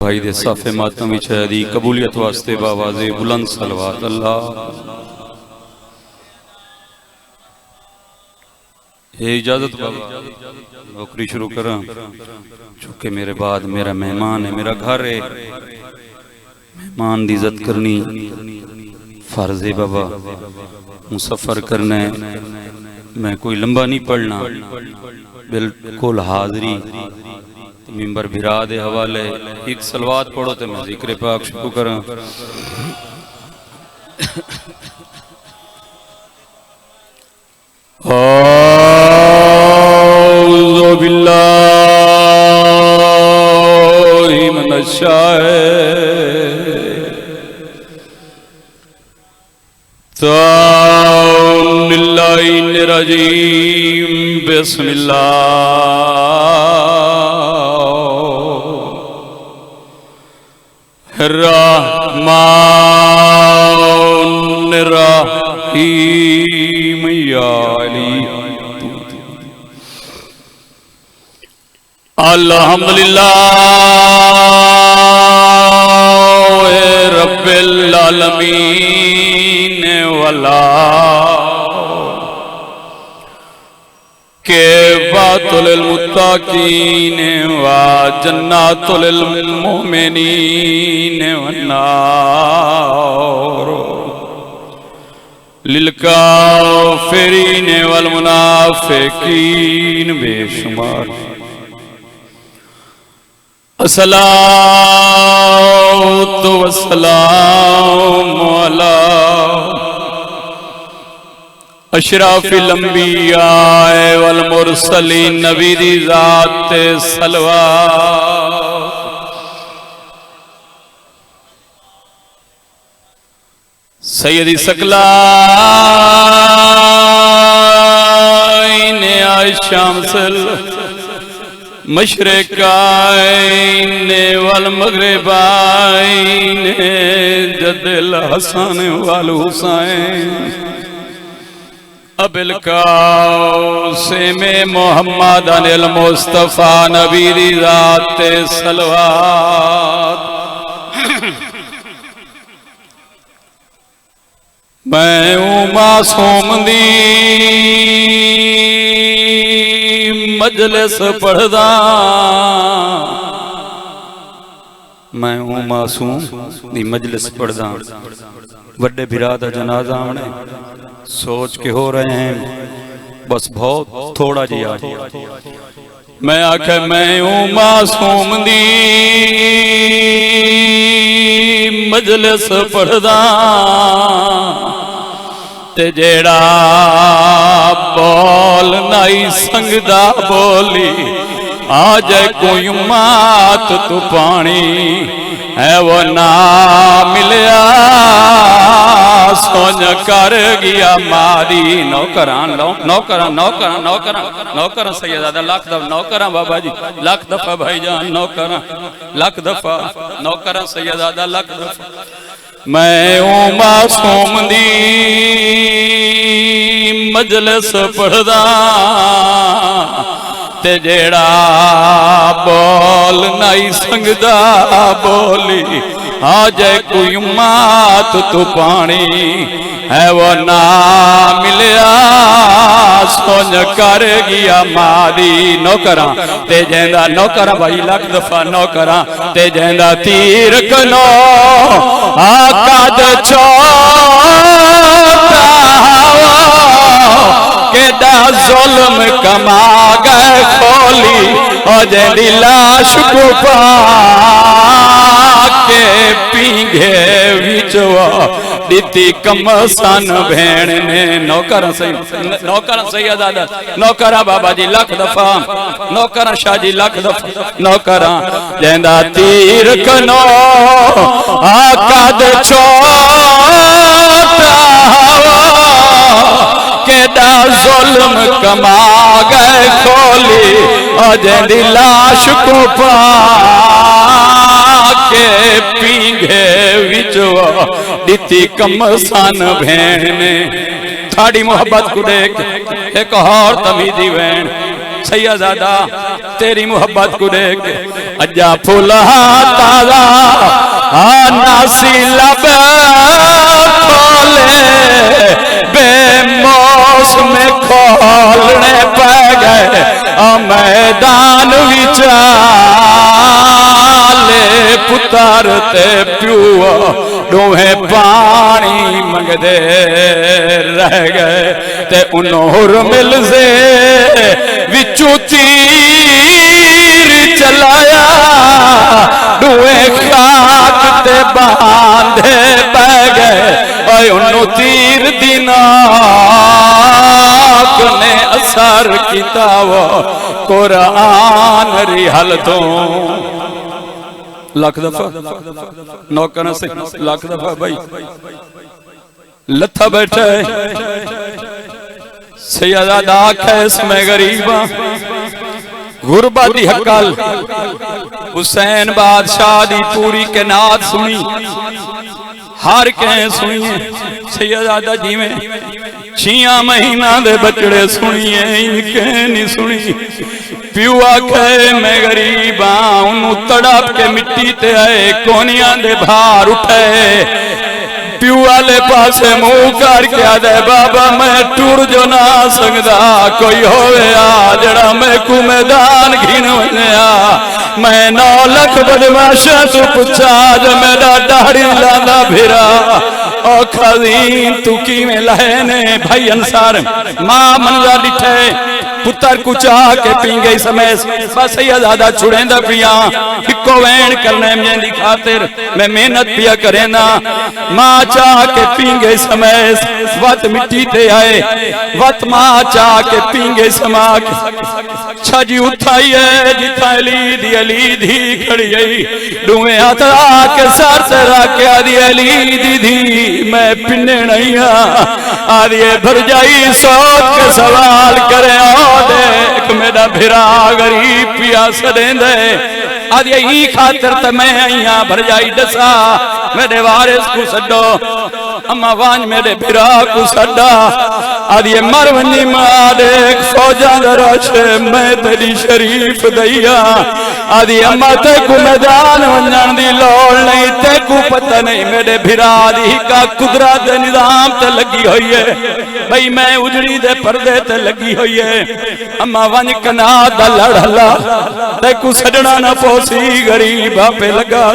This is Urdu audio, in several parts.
بھائی دے صاف ماتم وچ ہے دی قبولیت واسطے باواز بلند صلوات اللہ یہ اجازت بابا نوکری شروع کراں چونکہ میرے بعد میرا مہمان ہے میرا گھر ہے مہمان دی عزت کرنی فرض ہے بابا مسافر کرنا ہے میں کوئی لمبا نہیں پڑھنا بالکل حاضری ممبر بھرا دے حوالے ایک صلوات پڑھو تے میں ذکر پاک شروع کراں اعوذ باللہ من الشیطان الرجیم بسم اللہ الرحمن الرحیم یا علی الحمدللہ رب العالمین والا كيفات للمتقين وجنات للمؤمنين والنار للكافرين والمنافقين بشمار الصلاة والسلام على اشراف الانبیاء والمرسلین نبی دی ذات صلوات سیدی ثقلین الشمس المشرقین والمغربین جد الحسن والحسین اب القاسم محمد المصطفیٰ نبی دی ذات صلوات میں ہوں معصوم دی مجلس پڑھدا میں ہوں معصوم دی مجلس پڑھدا وڈے بھرا دا جنازہ آنے سوچ کے ہو رہے ہیں بس بہت تھوڑا جی آج میں آکھے میں ہوں معصوم دی مجلس پڑھدا تے جیڑا بول نائی سنگدا بولی آجے کوئی مات تو پانی ہے وہ نہ ملیا سونج کر گیا ماری نوکران سیدہ لاکھ دفعہ نوکران بابا جی لاکھ دفعہ بھائی جان نوکران لاکھ دفعہ نوکران سیدہ لاکھ دفعہ میں ہوں معصوم دی مجلس پڑھدا تے جیڑا بول نائی سنگدا بولی آجے کوئی مات تو پانی ہے وہ نہ ملیا سونج کر گیا مادی نوکراں تے جیندہ نوکراں بھائی لاکھ دفعہ نوکراں تے جیندہ تیر کنو آقا دے چوتا کیڑا ظلم کما گئے کھولی او جیندی لاش کو پاکے پینگے وچوا دیتی کمسان بھین نے نوکران سیدہ نوکران بابا جی لاکھ دفعہ نوکران شاہ جی لاکھ دفعہ نوکران جیندہ تیر کنو آقا دے چوتا کیڑا ظلم کما گئے کھولی اور جیندی لاش کو پاکے پینگے وچوا دیتی کمسان بھین نے تھاڑی محبت کو دیکھ ایک اور تمیدی بھین سیدزادہ تیری محبت کو دیکھ اجا پھولا تازہ ناسی لب کھولے بے موسم کھولنے پہ گئے میدان وچالے پتر تے پیو دوہیں پانی منگ دے رہ گئے تے انہور مل سے وچو تیر چلایا دوہیں خاک تے باندھے بہ گئے اے انہوں تیر دیناک نے اثر کتاب قرآن ریحل تو لاکھ دفعہ نوکرن سے لاکھ دفعہ بھائی لتھا بیٹھے سیدزادہ آکھے اس میں غریباں غربہ دی حقل حسین بادشاہ دی پوری کنات سنی ہر کہیں سنیے سیدزادہ جی میں 6 مہینہ دے بچڑے سنیے کہیں نہیں سنی پیو آکھے میں غریباں انہوں تڑپ کے مٹی تے آئے کونیاں دے بھار اٹھے پیو والے پاسے منہ کر کے آدھے بابا میں ٹور جو نہ سکدا کوئی ہوئے جڑا میں کو میدان گھن ونیا میں 9 لکھ بدماشا تو پچھا جو میرا داڑھی لاندہ بھیرا او خزین تو کی میں لہنے بھائی انسار ماں منظر ڈٹھے پتر کو چاہ کے پین گئی سمیس بس سیدزادہ چھڑیں دا پیاں ہکو وین کرنے میں دی خاطر میں محنت پیا کریں نا ماں چاہ کے پین گئی سمیس وقت مٹی تے آئے وقت ماں چاہ کے پین گئی سماک چھجی اٹھائی ہے جتا علی دی کھڑی گئی ڈویں آتا کے سار سے راکے آدھی علی دی میں پنے نہیں آدھی بھر جائی سوچ کے سوال کرے دیکھ میرا بھرا غریب پیا سدیں دے آدھی ہی خاطر تا میں آئیاں بھر جائی ڈسا میرے وارث کو سڈو اما وانج میرے بھرا کو سڈا آدھی مرونی ماں دیکھ فوجان درش میں تیری شریف دیا آدھی اما تے کو میدان ونجان دی لوڑ نہیں تے کو پتہ نہیں میرے بھرا دی کا قدرت نظام تے لگی ہوئی ہے بھئی میں اجڑی دے پردے تے لگی ہوئی ہے اما ونج کنا دا لڑھلا تے کو سڑنا نہ پوسی غریبہ پہ لگا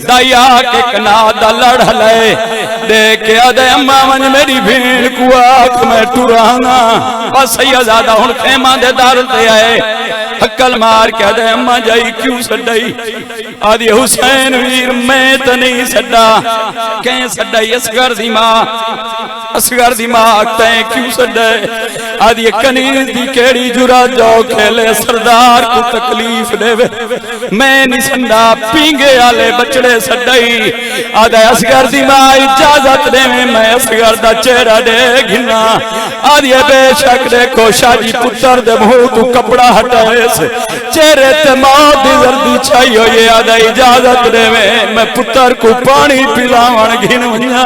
دایا کے کنا دا لڑھلے دیکھ آدھے اما ونج میری بھین کو آکھ میں ٹورانا بس سیدزادہ ہن خیمہ دے دار تے آئے حقل مار کے آدھے اما جائی کیوں سڑائی آدھی حسین ویر میں تو نہیں سڑا کہیں سڑائی اسگر دی ماں آکتیں کیوں سڑائے آدھی کنیز دی کیڑی جرا جاؤ کھیلے سردار کو تکلیف دے میں نہیں سنڈا پینگے آلے بچڑے سڑائی آدھے اسگر دی ماں اجازت دے میں اسگر دا چہرہ دے گھنا آدھی بے شک دیکھو شاہی پتر دے بہو تو کپڑا ہٹائے چہرے تے موت دی زردی چھائی ہوئی آدھا اجازت دے میں پتر کو پانی پلاوان گھن ونیا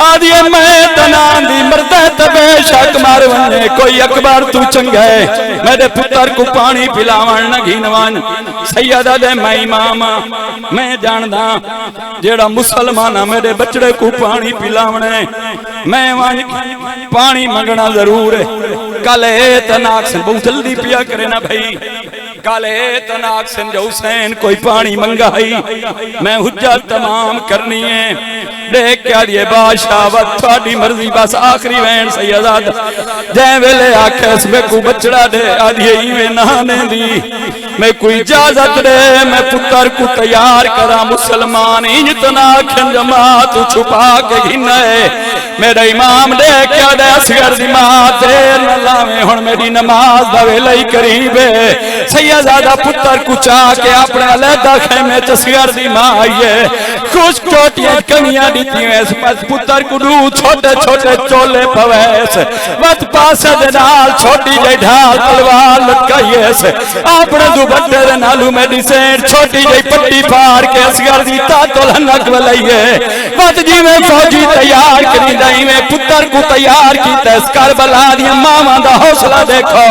آدھی میں تنان دی مردہ تے بے شک مار ونیا کوئی اکبر تو چنگے میرے پتر کو پانی پلاوان نہ گھن وان سیدہ دے میں امام میں جاندہ جیڑا مسلمانہ میرے بچڑے کو پانی پلاونے میں وان پانی منگنا ضرور ہے کالے تناک سے بہت جلدی پیا کرے نا بھائی کالے تناک سے جو حسین کوئی پانی منگائی میں حجت تمام کرنی ہے دیکھ کیا دیئے بادشاہ وقت تھوڑی مرضی بس آخری وین سیدزادہ جائیں ویلے آکھے اس میں کو بچڑا دے آدھیے ہی نہانے دی میں کوئی اجازت دے میں پتر کو تیار کرا مسلمان انجتنا کھن جماعت چھپا کے گھنے میرا امام دے کیا دے اسگر دی ماں دیر نہ لاویں ہن میری نماز دا ویلے ہی قریب ہے سیدزادہ پتر کو چاہ کے اپنے علیحدہ خیمے چسگر دی ماں آئیے خوش ٹوٹیاں کنیاں دیتی ویس بس پتر کڈو چھوٹے چھوٹے چولے پویس بس پاسے دے نال چھوٹی جے ڈھال تلوار لٹکائیس اپنے دوبٹے دے نالو میڈیسین چھوٹی جے پٹی پھاڑ کے اسگر دی تاتل ہنک ولائیے بس جی میں فوجی تیار کری دائی میں پتر کو تیار کیتا اس کربلا دیا ماما دا حوصلہ دیکھو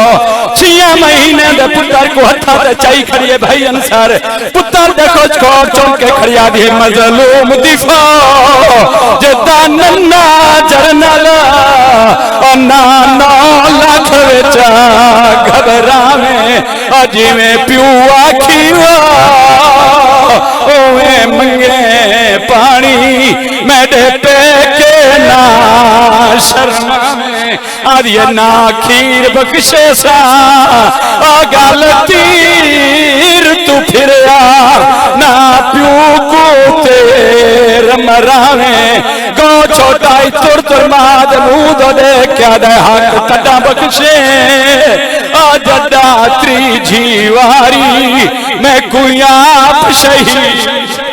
6 مہینے دے پتر کو ہتھا دے چاہی کھڑیے بھائی انسار پتر دیکھو چھوڑ چون کے کھڑیا دیئے مظلوم دفاع جدا ننا جرنالا اور نانا لاکھ وچا گھبرا میں اجی میں پیو آکھیوا اوے منگے پانی میڈے پہ کے نا شرما میں آدھیے نا کھیر بخشے سا آگال تیر تو پھریا نا پیو کو تیر مراویں گو چھوٹائی تر تر ماد مود دے کیا دے حق کٹا بخشے آجدہ تری جیواری میں کوئی آپ شہید